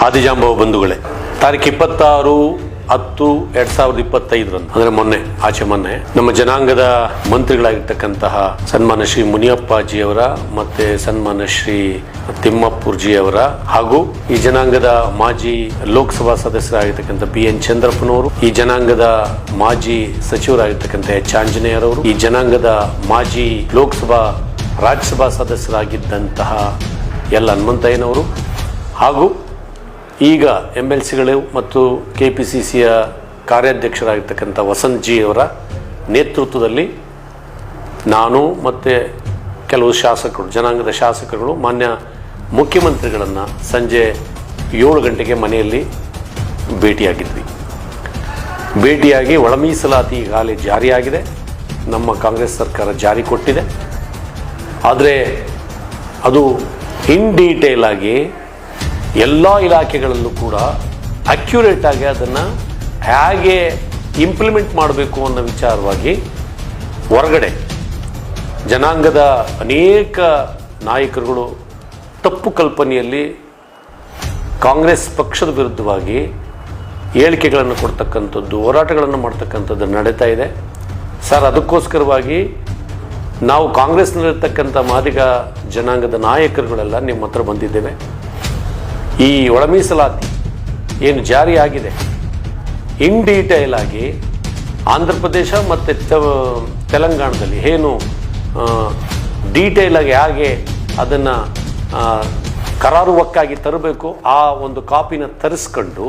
ಆದಿಜಾಂಬವ ಬಂಧುಗಳೇ, ತಾರೀಕು 26/10/2025 ಅಂದರೆ ಮೊನ್ನೆ ನಮ್ಮ ಜನಾಂಗದ ಮಂತ್ರಿಗಳಾಗಿರ್ತಕ್ಕಂತಹ ಸನ್ಮಾನ ಶ್ರೀ ಮುನಿಯಪ್ಪಾಜಿಯವರ ಮತ್ತೆ ಸನ್ಮಾನ ಶ್ರೀ ತಿಮ್ಮಪ್ಪುರ್ಜಿಯವರ ಹಾಗೂ ಈ ಜನಾಂಗದ ಮಾಜಿ ಲೋಕಸಭಾ ಸದಸ್ಯರಾಗಿರ್ತಕ್ಕಂಥ BN ಚಂದ್ರಪ್ಪನವರು, ಈ ಜನಾಂಗದ ಮಾಜಿ ಸಚಿವರಾಗಿರ್ತಕ್ಕಂಥ H ಆಂಜನೇಯರವರು, ಈ ಜನಾಂಗದ ಮಾಜಿ ಲೋಕಸಭಾ ರಾಜ್ಯಸಭಾ ಸದಸ್ಯರಾಗಿದ್ದಂತಹ ಎಲ್ ಹನುಮಂತಯ್ಯನವರು ಹಾಗೂ ಈಗ MLCಗಳು ಮತ್ತು KPCCಯ ಕಾರ್ಯಾಧ್ಯಕ್ಷರಾಗಿರ್ತಕ್ಕಂಥ ವಸಂತ್ ಜಿ ಅವರ ನೇತೃತ್ವದಲ್ಲಿ ನಾನು ಮತ್ತು ಕೆಲವು ಶಾಸಕರು, ಜನಾಂಗದ ಶಾಸಕರುಗಳು ಮಾನ್ಯ ಮುಖ್ಯಮಂತ್ರಿಗಳನ್ನು ಸಂಜೆ 7 ಗಂಟೆಗೆ ಮನೆಯಲ್ಲಿ ಭೇಟಿಯಾಗಿ ಒಳ ಮೀಸಲಾತಿ ಈಗಾಗಲೇ ಜಾರಿಯಾಗಿದೆ. ನಮ್ಮ ಕಾಂಗ್ರೆಸ್ ಸರ್ಕಾರ ಜಾರಿ ಕೊಟ್ಟಿದೆ. ಆದರೆ ಅದು ಇನ್ ಡೀಟೇಲ್ ಆಗಿ ಎಲ್ಲ ಇಲಾಖೆಗಳಲ್ಲೂ ಕೂಡ ಅಕ್ಯುರೇಟ್ ಆಗಿ ಅದನ್ನು ಹೇಗೆ ಇಂಪ್ಲಿಮೆಂಟ್ ಮಾಡಬೇಕು ಅನ್ನೋ ವಿಚಾರವಾಗಿ ಹೊರಗಡೆ ಜನಾಂಗದ ಅನೇಕ ನಾಯಕರುಗಳು ತಪ್ಪು ಕಲ್ಪನೆಯಲ್ಲಿ ಕಾಂಗ್ರೆಸ್ ಪಕ್ಷದ ವಿರುದ್ಧವಾಗಿ ಹೇಳಿಕೆಗಳನ್ನು ಕೊಡ್ತಕ್ಕಂಥದ್ದು, ಹೋರಾಟಗಳನ್ನು ಮಾಡ್ತಕ್ಕಂಥದ್ದು ನಡೀತಾ ಇದೆ. ಸರ್, ಅದಕ್ಕೋಸ್ಕರವಾಗಿ ನಾವು ಕಾಂಗ್ರೆಸ್ನಲ್ಲಿರ್ತಕ್ಕಂಥ ಮಾದಿಗ ಜನಾಂಗದ ನಾಯಕರುಗಳೆಲ್ಲ ನಿಮ್ಮ ಹತ್ರ ಬಂದಿದ್ದೇವೆ. ಈ ಒಳ ಮೀಸಲಾತಿ ಏನು ಜಾರಿಯಾಗಿದೆ ಇನ್ ಡೀಟೇಲ್ ಆಗಿ ಆಂಧ್ರ ಪ್ರದೇಶ ಮತ್ತು ತೆಲಂಗಾಣದಲ್ಲಿ ಏನು ಡೀಟೇಲ್ ಆಗಿ ಹೇಗೆ ಅದನ್ನು ಕರಾರುವಕ್ಕಾಗಿ ತರಬೇಕು ಆ ಒಂದು ಕಾಪಿನ ತರಿಸ್ಕೊಂಡು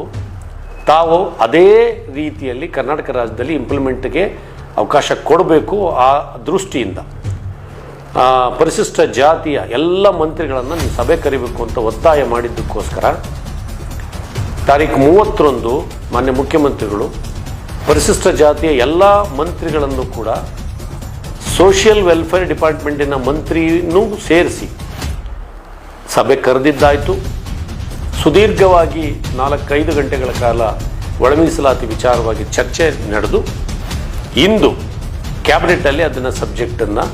ತಾವು ಅದೇ ರೀತಿಯಲ್ಲಿ ಕರ್ನಾಟಕ ರಾಜ್ಯದಲ್ಲಿ ಇಂಪ್ಲಿಮೆಂಟ್ಗೆ ಅವಕಾಶ ಕೊಡಬೇಕು. ಆ ದೃಷ್ಟಿಯಿಂದ ಪರಿಶಿಷ್ಟ ಜಾತಿಯ ಎಲ್ಲ ಮಂತ್ರಿಗಳನ್ನು ನೀವು ಸಭೆ ಕರಿಬೇಕು ಅಂತ ಒತ್ತಾಯ ಮಾಡಿದ್ದಕ್ಕೋಸ್ಕರ ತಾರೀಕು 30ರಂದು ಮಾನ್ಯ ಮುಖ್ಯಮಂತ್ರಿಗಳು ಪರಿಶಿಷ್ಟ ಜಾತಿಯ ಎಲ್ಲ ಮಂತ್ರಿಗಳನ್ನು ಕೂಡ ಸೋಷಿಯಲ್ ವೆಲ್ಫೇರ್ ಡಿಪಾರ್ಟ್ಮೆಂಟಿನ ಮಂತ್ರಿನೂ ಸೇರಿಸಿ ಸಭೆ ಕರೆದಿದ್ದಾಯಿತು. ಸುದೀರ್ಘವಾಗಿ 4-5 ಗಂಟೆಗಳ ಕಾಲ ಒಳ ಮೀಸಲಾತಿ ವಿಚಾರವಾಗಿ ಚರ್ಚೆ ನಡೆದು ಇಂದು ಕ್ಯಾಬಿನೆಟಲ್ಲಿ ಅದನ್ನು ಸಬ್ಜೆಕ್ಟನ್ನು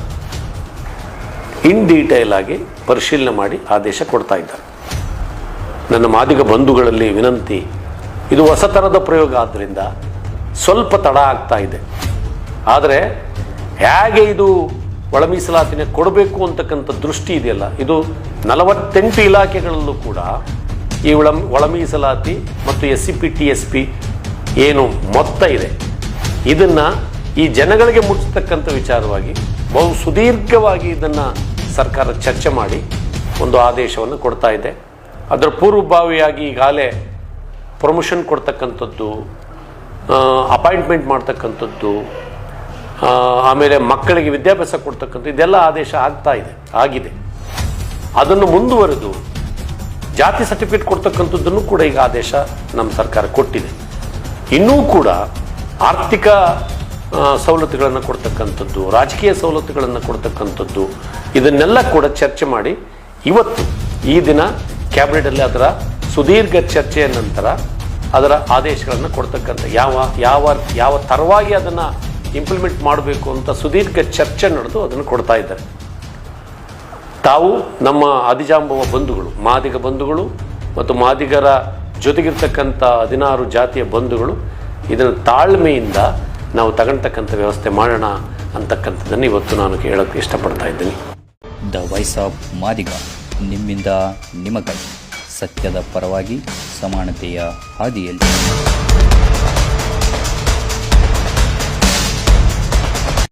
ಇನ್ ಡೀಟೇಲ್ ಆಗಿ ಪರಿಶೀಲನೆ ಮಾಡಿ ಆದೇಶ ಕೊಡ್ತಾ ಇದ್ದಾರೆ. ನನ್ನ ಮಾದಿಗ ಬಂಧುಗಳಲ್ಲಿ ವಿನಂತಿ, ಇದು ಹೊಸ ಥರದ ಪ್ರಯೋಗ ಆದ್ದರಿಂದ ಸ್ವಲ್ಪ ತಡ ಆಗ್ತಾ ಇದೆ. ಆದರೆ ಹೇಗೆ ಇದು ಒಳ ಮೀಸಲಾತಿನ ಕೊಡಬೇಕು ಅಂತಕ್ಕಂಥ ದೃಷ್ಟಿ ಇದೆಯಲ್ಲ, ಇದು 48 ಇಲಾಖೆಗಳಲ್ಲೂ ಕೂಡ ಈ ಒಳ ಮೀಸಲಾತಿ ಮತ್ತು SCP TSP ಏನು ಮೊತ್ತ ಇದೆ ಇದನ್ನು ಈ ಜನಗಳಿಗೆ ಮುಟ್ಟಿಸ್ತಕ್ಕಂಥ ವಿಚಾರವಾಗಿ ಬಹು ಸುದೀರ್ಘವಾಗಿ ಇದನ್ನು ಸರ್ಕಾರ ಚರ್ಚೆ ಮಾಡಿ ಒಂದು ಆದೇಶವನ್ನು ಕೊಡ್ತಾ ಇದೆ. ಅದರ ಪೂರ್ವಭಾವಿಯಾಗಿ ಈಗಾಗಲೇ ಪ್ರಮೋಷನ್ ಕೊಡ್ತಕ್ಕಂಥದ್ದು, ಅಪಾಯಿಂಟ್ಮೆಂಟ್ ಮಾಡ್ತಕ್ಕಂಥದ್ದು, ಆಮೇಲೆ ಮಕ್ಕಳಿಗೆ ವಿದ್ಯಾಭ್ಯಾಸ ಕೊಡ್ತಕ್ಕಂಥದ್ದು, ಇದೆಲ್ಲ ಆದೇಶ ಆಗಿದೆ. ಅದನ್ನು ಮುಂದುವರೆದು ಜಾತಿ ಸರ್ಟಿಫಿಕೇಟ್ ಕೊಡ್ತಕ್ಕಂಥದ್ದನ್ನು ಕೂಡ ಈಗ ಆದೇಶ ನಮ್ಮ ಸರ್ಕಾರ ಕೊಟ್ಟಿದೆ. ಇನ್ನೂ ಕೂಡ ಆರ್ಥಿಕ ಸವಲತ್ತುಗಳನ್ನು ಕೊಡ್ತಕ್ಕಂಥದ್ದು, ರಾಜಕೀಯ ಸವಲತ್ತುಗಳನ್ನು ಕೊಡ್ತಕ್ಕಂಥದ್ದು, ಇದನ್ನೆಲ್ಲ ಕೂಡ ಚರ್ಚೆ ಮಾಡಿ ಇವತ್ತು ಈ ದಿನ ಕ್ಯಾಬಿನೆಟಲ್ಲಿ ಅದರ ಸುದೀರ್ಘ ಚರ್ಚೆಯ ನಂತರ ಅದರ ಆದೇಶಗಳನ್ನು ಕೊಡ್ತಕ್ಕಂಥ ಯಾವ ತರವಾಗಿ ಅದನ್ನು ಇಂಪ್ಲಿಮೆಂಟ್ ಮಾಡಬೇಕು ಅಂತ ಸುದೀರ್ಘ ಚರ್ಚೆ ನಡೆದು ಅದನ್ನು ಕೊಡ್ತಾ ಇದ್ದಾರೆ. ತಾವು ನಮ್ಮ ಆದಿಜಾಂಬವ ಬಂಧುಗಳು, ಮಾದಿಗ ಬಂಧುಗಳು ಮತ್ತು ಮಾದಿಗರ ಜೊತೆಗಿರ್ತಕ್ಕಂಥ 16 ಜಾತಿಯ ಬಂಧುಗಳು ಇದನ್ನು ತಾಳ್ಮೆಯಿಂದ ನಾವು ತಗೊಳ್ತಕ್ಕಂಥ ವ್ಯವಸ್ಥೆ ಮಾಡೋಣ ಅಂತಕ್ಕಂಥದ್ದನ್ನು ಇವತ್ತು ನಾನು ಹೇಳೋಕ್ಕೆ ಇಷ್ಟಪಡ್ತಾ ಇದ್ದೀನಿ. ದ ವಾಯ್ಸ್ ಆಫ್ ಮಾದಿಗ, ನಿಮ್ಮಿಂದ ನಿಮಗಾಗಿ, ಸತ್ಯದ ಪರವಾಗಿ, ಸಮಾನತೆಯ ಹಾದಿಯಲ್ಲಿ.